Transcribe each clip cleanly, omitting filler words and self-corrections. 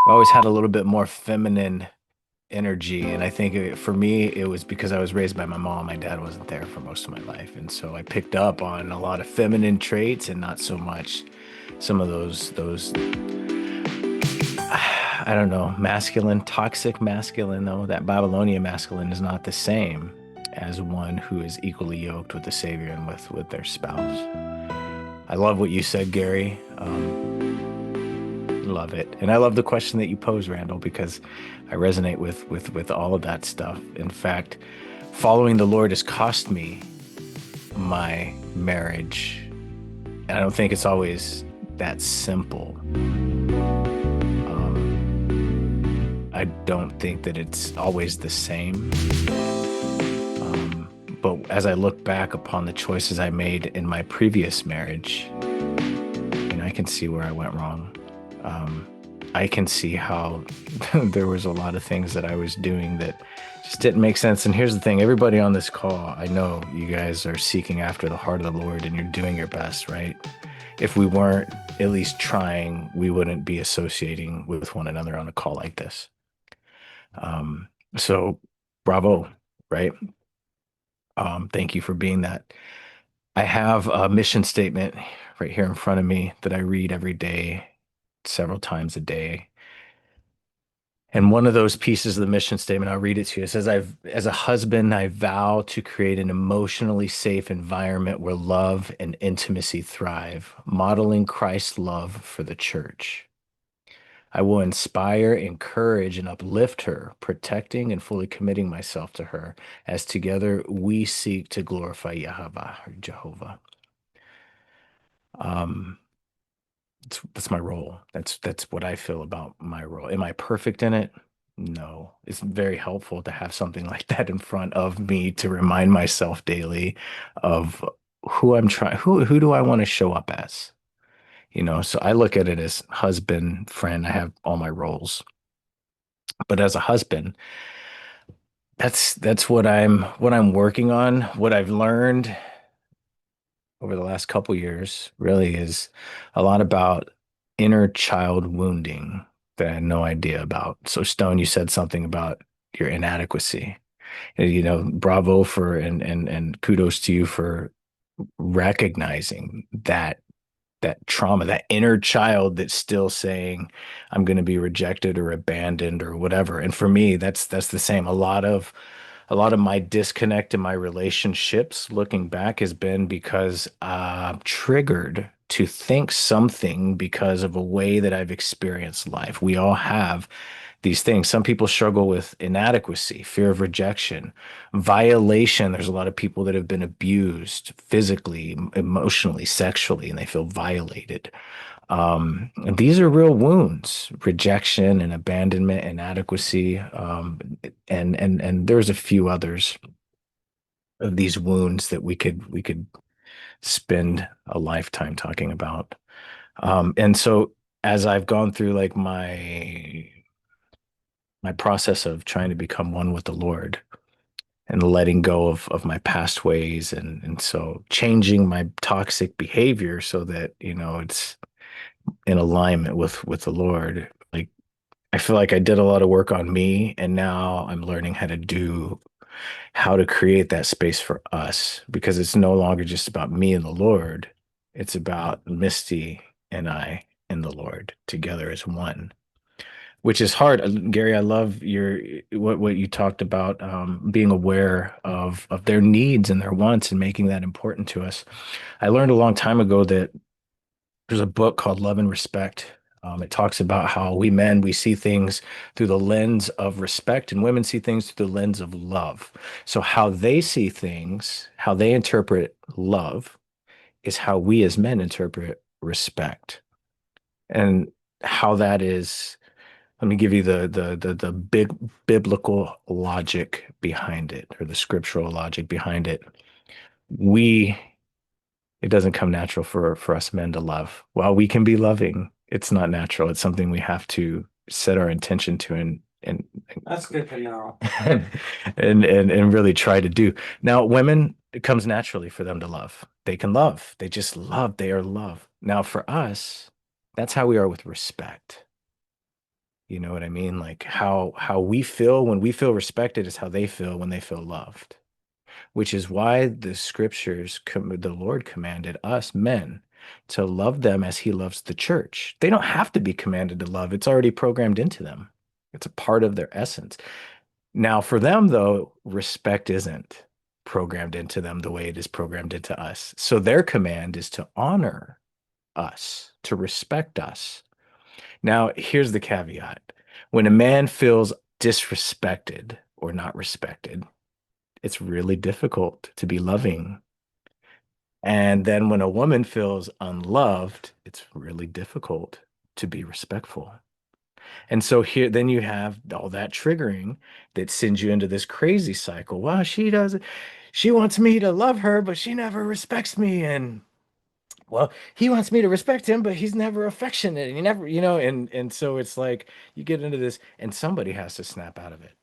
I always had a little bit more feminine energy. And I think for me, it was because I was raised by my mom. My dad wasn't there for most of my life. And so I picked up on a lot of feminine traits and not so much some of those, I don't know, masculine, toxic masculine, though. That Babylonian masculine is not the same as one who is equally yoked with the Savior and with their spouse. I love what you said, Gary. Love it. And I love the question that you pose, Randall, because I resonate with all of that stuff. In fact, following the Lord has cost me my marriage. And I don't think it's always that simple. I don't think that it's always the same. But as I look back upon the choices I made in my previous marriage, I can see where I went wrong. Um, I can see how there was a lot of things that I was doing that just didn't make sense. And here's the thing, everybody on this call, I know you guys are seeking after the heart of the Lord and you're doing your best, right? If we weren't at least trying, we wouldn't be associating with one another on a call like this. Um, so bravo, right? Thank you for being that. I have a mission statement right here in front of me that I read every day, several times a day. And one of those pieces of the mission statement, I'll read it to you. It says, as a husband, I vow to create an emotionally safe environment where love and intimacy thrive, modeling Christ's love for the church. I will inspire, encourage, and uplift her, protecting and fully committing myself to her as together we seek to glorify Yahweh or Jehovah. Um, that's my role. That's what I feel about my role. Am I perfect in it? No. It's very helpful to have something like that in front of me to remind myself daily of who I'm trying, who do I want to show up as? So I look at it as husband, friend. I have all my roles. But as a husband, that's what I'm working on. What I've learned over the last couple years really is a lot about inner child wounding that I had no idea about. So Stone, you said something about your inadequacy. And, bravo for and kudos to you for recognizing that trauma, that inner child that's still saying, I'm going to be rejected or abandoned or whatever. And for me, that's the same. A lot of my disconnect in my relationships looking back has been because I'm triggered to think something because of a way that I've experienced life. We all have these things. Some people struggle with inadequacy, fear of rejection, violation. There's a lot of people that have been abused physically, emotionally, sexually, and they feel violated. And these are real wounds, rejection and abandonment, inadequacy, and there's a few others of these wounds that we could spend a lifetime talking about. And so as I've gone through like my process of trying to become one with the Lord and letting go of my past ways and so changing my toxic behavior so that, it's in alignment with the Lord. Like I feel like I did a lot of work on me and now I'm learning how to create that space for us because it's no longer just about me and the Lord. It's about Misty and I and the Lord together as one, which is hard. Gary, I love what you talked about, being aware of their needs and their wants and making that important to us. I learned a long time ago that there's a book called Love and Respect. It talks about how we see things through the lens of respect, and women see things through the lens of love. So how they see things, how they interpret love, is how we as men interpret respect, and how that is. Let me give you the big biblical logic behind it, or the scriptural logic behind it. We It doesn't come natural for us men to love. While we can be loving, it's not natural. It's something we have to set our intention to and That's good to know. and really try to do. Now, women, it comes naturally for them to love. They can love. They just love. They are love. Now, for us, that's how we are with respect. You know what I mean? Like how we feel when we feel respected is how they feel when they feel loved, which is why the scriptures, the Lord commanded us men to love them as he loves the church. They don't have to be commanded to love. It's already programmed into them. It's a part of their essence. Now, for them, though, respect isn't programmed into them the way it is programmed into us. So their command is to honor us, to respect us. Now, here's the caveat. When a man feels disrespected or not respected, it's really difficult to be loving. And then when a woman feels unloved, it's really difficult to be respectful. And so here, then you have all that triggering that sends you into this crazy cycle. Well, she wants me to love her, but she never respects me. And well, he wants me to respect him, but he's never affectionate. And he never, and so it's like you get into this, and somebody has to snap out of it.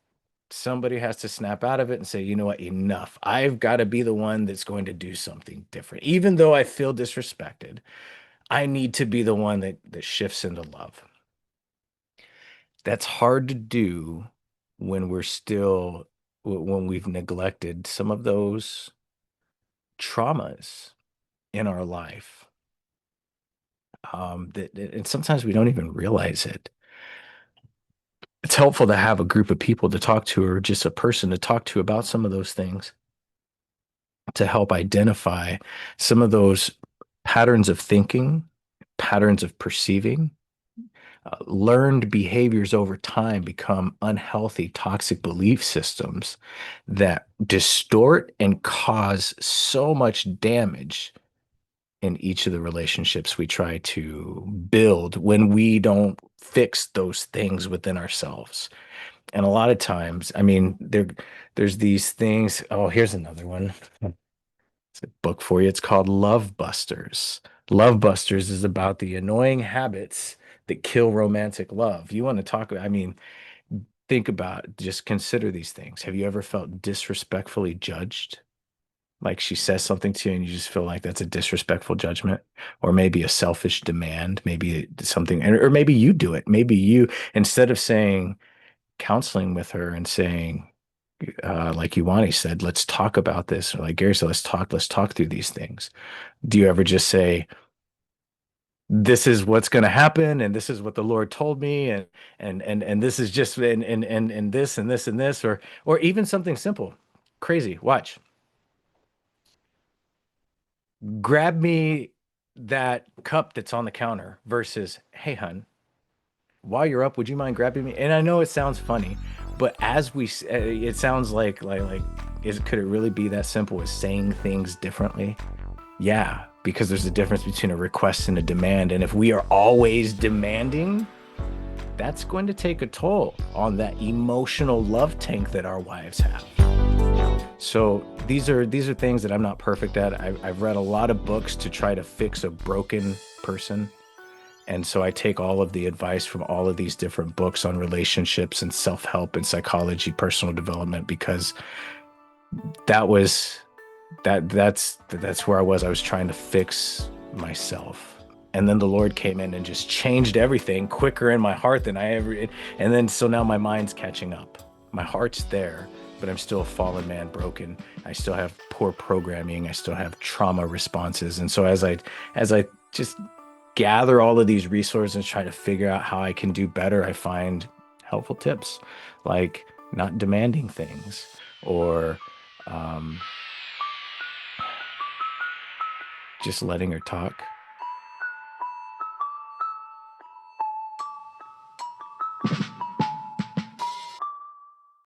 Somebody has to snap out of it and say, you know what, enough. I've got to be the one that's going to do something different. Even though I feel disrespected, I need to be the one that shifts into love. That's hard to do when we're still, when we've neglected some of those traumas in our life. And sometimes we don't even realize it. It's helpful to have a group of people to talk to or just a person to talk to about some of those things to help identify some of those patterns of thinking, patterns of perceiving. Learned behaviors over time become unhealthy, toxic belief systems that distort and cause so much damage in each of the relationships we try to build when we don't fix those things within ourselves. And a lot of times, I mean, there's these things. Oh, here's another one. It's a book for you. It's called Love Busters. Love Busters is about the annoying habits that kill romantic love. You want to talk, I mean, think about, just consider these things. Have you ever felt disrespectfully judged? Like she says something to you and you just feel like that's a disrespectful judgment, or maybe a selfish demand, maybe something, or maybe you do it. Maybe you, instead of saying, counseling with her and saying, like Iwani said, let's talk about this, or like Gary said, let's talk through these things. Do you ever just say, this is what's going to happen, and this is what the Lord told me, and this is just and this and this and this, or even something simple, crazy. Watch, grab me that cup that's on the counter versus, hey, hun, while you're up, would you mind grabbing me? And I know it sounds funny, but it sounds like could it really be that simple as saying things differently? Yeah, because there's a difference between a request and a demand. And if we are always demanding, that's going to take a toll on that emotional love tank that our wives have. So these are things that I'm not perfect at. I've read a lot of books to try to fix a broken person. And so I take all of the advice from all of these different books on relationships and self-help and psychology, personal development, because that was that's where I was. I was trying to fix myself. And then the Lord came in and just changed everything quicker in my heart than I ever. And then so now my mind's catching up. My heart's there, but I'm still a fallen man, broken. I still have poor programming. I still have trauma responses. And so as I just gather all of these resources and try to figure out how I can do better, I find helpful tips like not demanding things or um, just letting her talk.